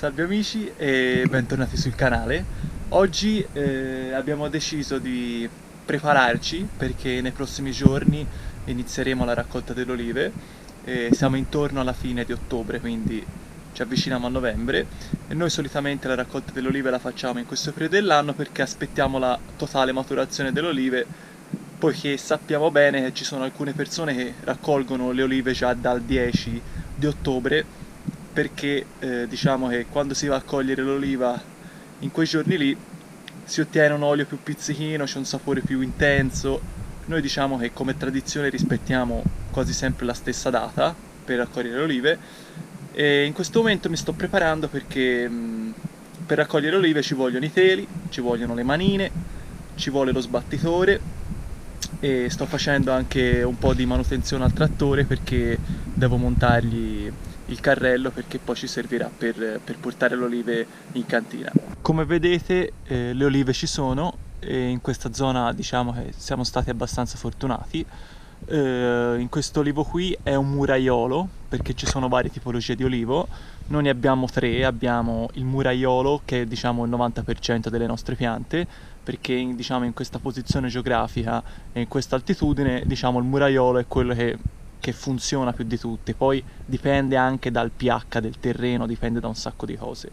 Salve amici e bentornati sul canale. Oggi abbiamo deciso di prepararci perché nei prossimi giorni inizieremo la raccolta delle olive. Siamo intorno alla fine di ottobre, quindi ci avviciniamo a novembre e noi solitamente la raccolta delle olive la facciamo in questo periodo dell'anno perché aspettiamo la totale maturazione delle olive, poiché sappiamo bene che ci sono alcune persone che raccolgono le olive già dal 10 di ottobre perché diciamo che quando si va a cogliere l'oliva in quei giorni lì si ottiene un olio più pizzichino, c'è un sapore più intenso. Noi diciamo che come tradizione rispettiamo quasi sempre la stessa data per raccogliere le olive e in questo momento mi sto preparando perché per raccogliere le olive ci vogliono i teli, ci vogliono le manine, ci vuole lo sbattitore e sto facendo anche un po' di manutenzione al trattore perché devo montargli il carrello perché poi ci servirà per portare le olive in cantina. Come vedete le olive ci sono e in questa zona diciamo che siamo stati abbastanza fortunati. In questo olivo qui è un muraiolo perché ci sono varie tipologie di olivo. Noi ne abbiamo tre, abbiamo il muraiolo che è diciamo il 90% delle nostre piante perché diciamo in questa posizione geografica e in questa altitudine diciamo il muraiolo è quello che funziona più di tutti, poi dipende anche dal pH del terreno, dipende da un sacco di cose.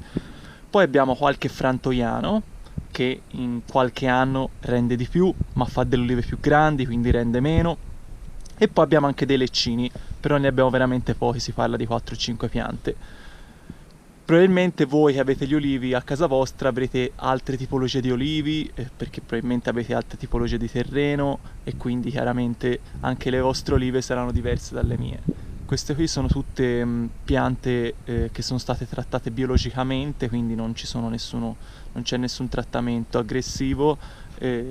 Poi abbiamo qualche frantoiano che in qualche anno rende di più, ma fa delle olive più grandi, quindi rende meno. E poi abbiamo anche dei leccini, però ne abbiamo veramente pochi, si parla di 4-5 piante. Probabilmente voi che avete gli olivi a casa vostra avrete altre tipologie di olivi, perché probabilmente avete altre tipologie di terreno e quindi chiaramente anche le vostre olive saranno diverse dalle mie. Queste qui sono tutte piante che sono state trattate biologicamente, quindi non c'è nessun trattamento aggressivo,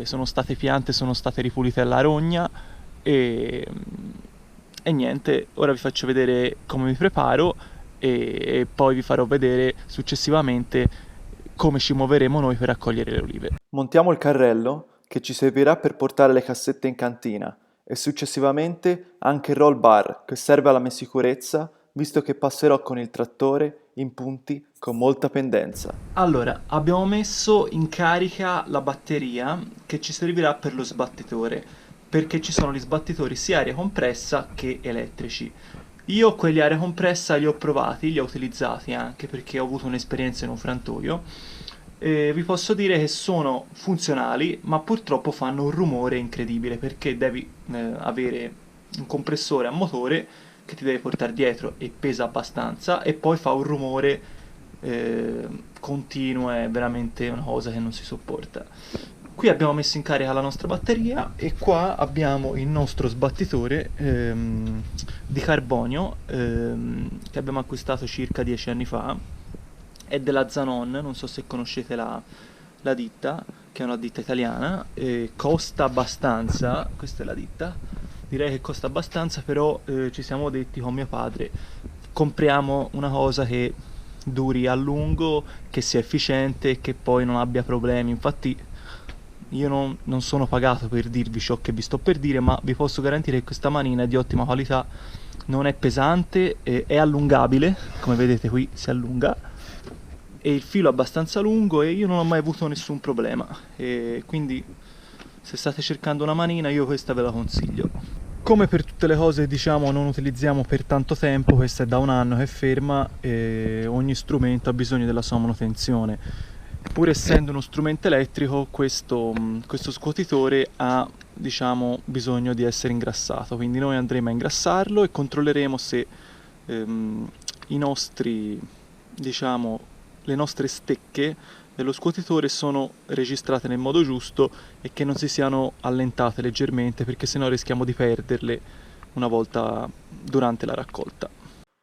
sono state piante, sono state ripulite alla rogna e, e niente, ora vi faccio vedere come mi preparo e poi vi farò vedere successivamente come ci muoveremo noi per raccogliere le olive. Montiamo il carrello che ci servirà per portare le cassette in cantina e successivamente anche il roll bar che serve alla mia sicurezza visto che passerò con il trattore in punti con molta pendenza. Allora, abbiamo messo in carica la batteria che ci servirà per lo sbattitore, perché ci sono gli sbattitori sia aria compressa che elettrici. Io quelli aria compressa li ho provati, li ho utilizzati anche perché ho avuto un'esperienza in un frantoio e vi posso dire che sono funzionali, ma purtroppo fanno un rumore incredibile perché devi avere un compressore a motore che ti deve portare dietro e pesa abbastanza e poi fa un rumore continuo, è veramente una cosa che non si sopporta. Qui abbiamo messo in carica la nostra batteria e qua abbiamo il nostro sbattitore di carbonio che abbiamo acquistato circa 10 anni fa. È della Zanon, non so se conoscete la ditta, che è una ditta italiana, costa abbastanza, questa è la ditta, direi che costa abbastanza, però ci siamo detti con mio padre, compriamo una cosa che duri a lungo, che sia efficiente e che poi non abbia problemi. Infatti io non sono pagato per dirvi ciò che vi sto per dire, ma vi posso garantire che questa manina è di ottima qualità, non è pesante, è allungabile, come vedete qui si allunga, e il filo è abbastanza lungo e io non ho mai avuto nessun problema. E quindi se state cercando una manina io questa ve la consiglio. Come per tutte le cose diciamo non utilizziamo per tanto tempo, questa è da un anno che è ferma e ogni strumento ha bisogno della sua manutenzione. Pur essendo uno strumento elettrico, questo scuotitore ha diciamo bisogno di essere ingrassato, quindi noi andremo a ingrassarlo e controlleremo se i nostri diciamo le nostre stecche dello scuotitore sono registrate nel modo giusto e che non si siano allentate leggermente perché sennò rischiamo di perderle una volta durante la raccolta.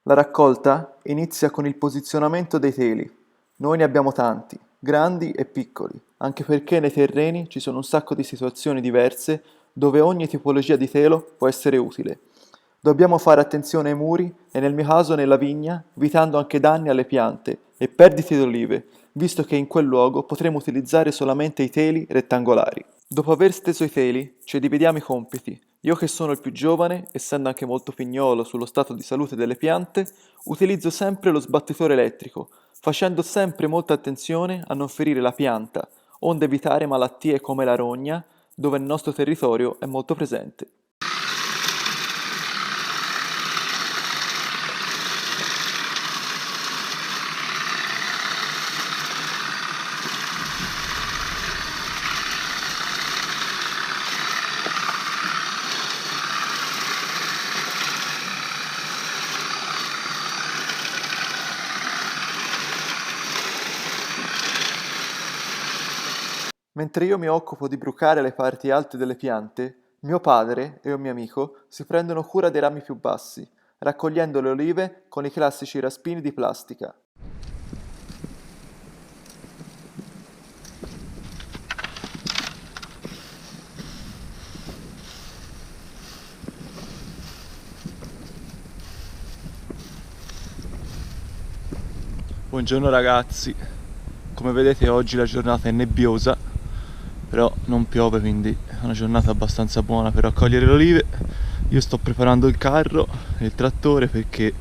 La raccolta inizia con il posizionamento dei teli. Noi ne abbiamo tanti, grandi e piccoli, anche perché nei terreni ci sono un sacco di situazioni diverse dove ogni tipologia di telo può essere utile. Dobbiamo fare attenzione ai muri e nel mio caso nella vigna, evitando anche danni alle piante e perdite di olive, visto che in quel luogo potremo utilizzare solamente i teli rettangolari. Dopo aver steso i teli, ci dividiamo i compiti. Io che sono il più giovane, essendo anche molto pignolo sullo stato di salute delle piante, utilizzo sempre lo sbattitore elettrico, facendo sempre molta attenzione a non ferire la pianta, onde evitare malattie come la rogna, dove nel nostro territorio è molto presente. Mentre io mi occupo di brucare le parti alte delle piante, mio padre e un mio amico si prendono cura dei rami più bassi, raccogliendo le olive con i classici raspini di plastica. Buongiorno ragazzi, come vedete oggi la giornata è nebbiosa, però non piove, quindi è una giornata abbastanza buona per raccogliere le olive. Io sto preparando il carro e il trattore perché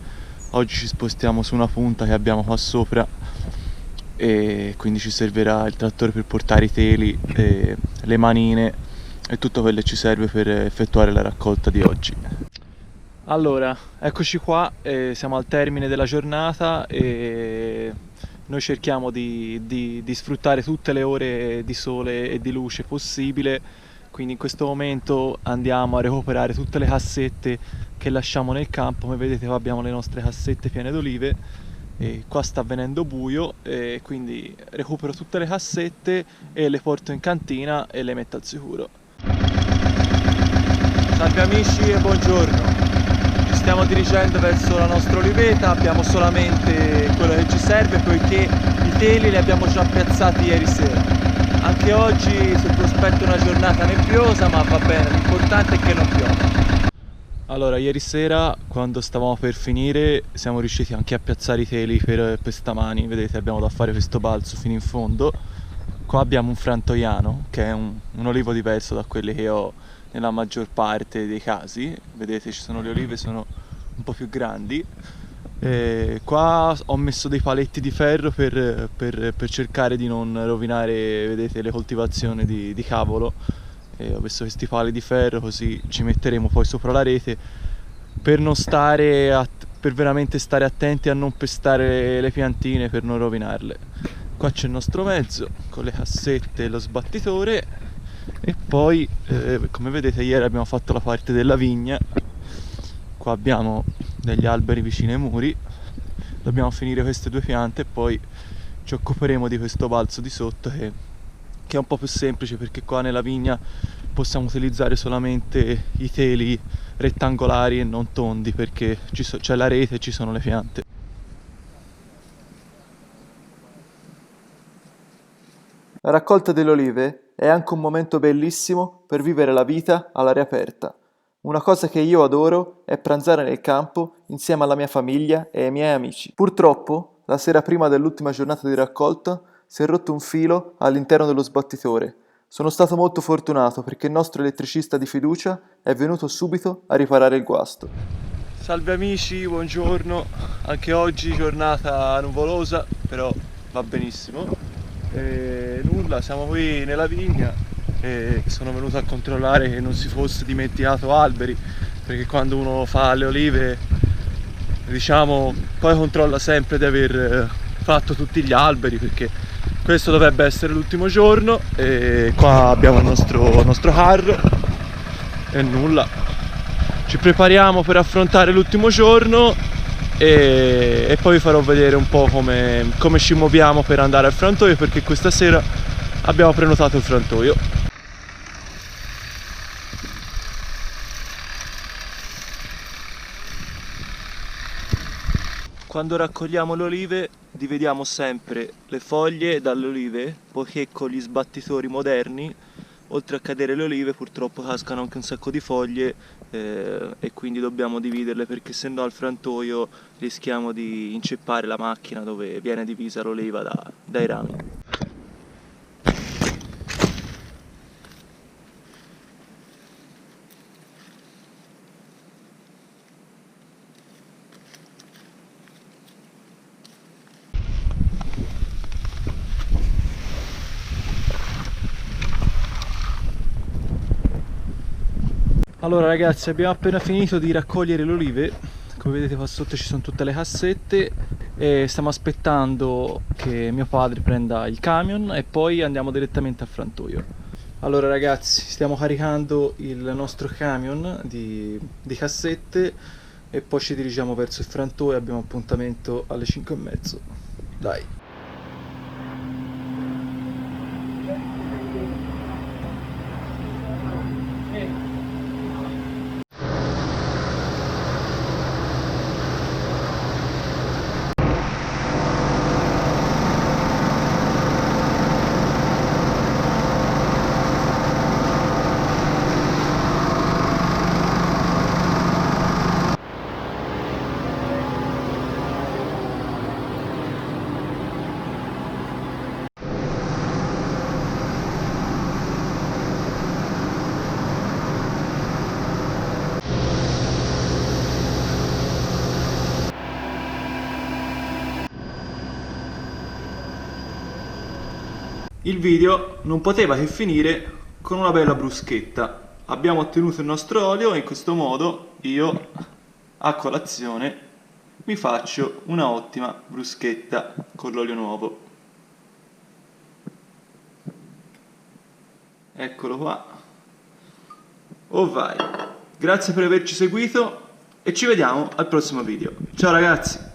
oggi ci spostiamo su una punta che abbiamo qua sopra e quindi ci servirà il trattore per portare i teli, le manine e tutto quello che ci serve per effettuare la raccolta di oggi. Allora, eccoci qua, siamo al termine della giornata e noi cerchiamo di sfruttare tutte le ore di sole e di luce possibile, quindi in questo momento andiamo a recuperare tutte le cassette che lasciamo nel campo. Come vedete qua abbiamo le nostre cassette piene d'olive e qua sta venendo buio e quindi recupero tutte le cassette e le porto in cantina e le metto al sicuro. Salve amici e buongiorno! Ci stiamo dirigendo verso la nostra oliveta, abbiamo solamente quello che ci serve poiché i teli li abbiamo già piazzati ieri sera. Anche oggi si prospetta una giornata nebbiosa, ma va bene, l'importante è che non piova. Allora, ieri sera quando stavamo per finire siamo riusciti anche a piazzare i teli per stamani, vedete abbiamo da fare questo balzo fino in fondo. Qua abbiamo un frantoiano, che è un olivo diverso da quelli che ho nella maggior parte dei casi. Vedete ci sono le olive, sono un po' più grandi. Qua ho messo dei paletti di ferro per cercare di non rovinare, vedete, le coltivazioni di cavolo. Ho messo questi pali di ferro così ci metteremo poi sopra la rete per non stare per veramente stare attenti a non pestare le piantine, per non rovinarle. Qua c'è il nostro mezzo con le cassette e lo sbattitore e poi come vedete ieri abbiamo fatto la parte della vigna. Qua abbiamo degli alberi vicino ai muri, dobbiamo finire queste due piante e poi ci occuperemo di questo balzo di sotto che è un po' più semplice perché qua nella vigna possiamo utilizzare solamente i teli rettangolari e non tondi perché c'è la rete e ci sono le piante. La raccolta delle olive è anche un momento bellissimo per vivere la vita all'aria aperta. Una cosa che io adoro è pranzare nel campo insieme alla mia famiglia e ai miei amici. Purtroppo, la sera prima dell'ultima giornata di raccolta, si è rotto un filo all'interno dello sbattitore. Sono stato molto fortunato perché il nostro elettricista di fiducia è venuto subito a riparare il guasto. Salve amici, buongiorno. Anche oggi giornata nuvolosa, però va benissimo. Nulla, siamo qui nella vigna e sono venuto a controllare che non si fosse dimenticato alberi, perché quando uno fa le olive, diciamo, poi controlla sempre di aver fatto tutti gli alberi, perché questo dovrebbe essere l'ultimo giorno e qua abbiamo il nostro carro e nulla, ci prepariamo per affrontare l'ultimo giorno e poi vi farò vedere un po' come ci muoviamo per andare al frantoio, perché questa sera abbiamo prenotato il frantoio. Quando raccogliamo le olive dividiamo sempre le foglie dalle olive, poiché con gli sbattitori moderni, oltre a cadere le olive, purtroppo cascano anche un sacco di foglie e quindi dobbiamo dividerle, perché se no al frantoio rischiamo di inceppare la macchina dove viene divisa l'oliva dai rami. Allora ragazzi, abbiamo appena finito di raccogliere le olive, come vedete qua sotto ci sono tutte le cassette e stiamo aspettando che mio padre prenda il camion e poi andiamo direttamente al frantoio. Allora ragazzi, stiamo caricando il nostro camion di cassette e poi ci dirigiamo verso il frantoio, abbiamo appuntamento alle 5:30. Dai! Il video non poteva che finire con una bella bruschetta. Abbiamo ottenuto il nostro olio e in questo modo io a colazione mi faccio una ottima bruschetta con l'olio nuovo. Eccolo qua. Oh vai. Grazie per averci seguito e ci vediamo al prossimo video. Ciao ragazzi!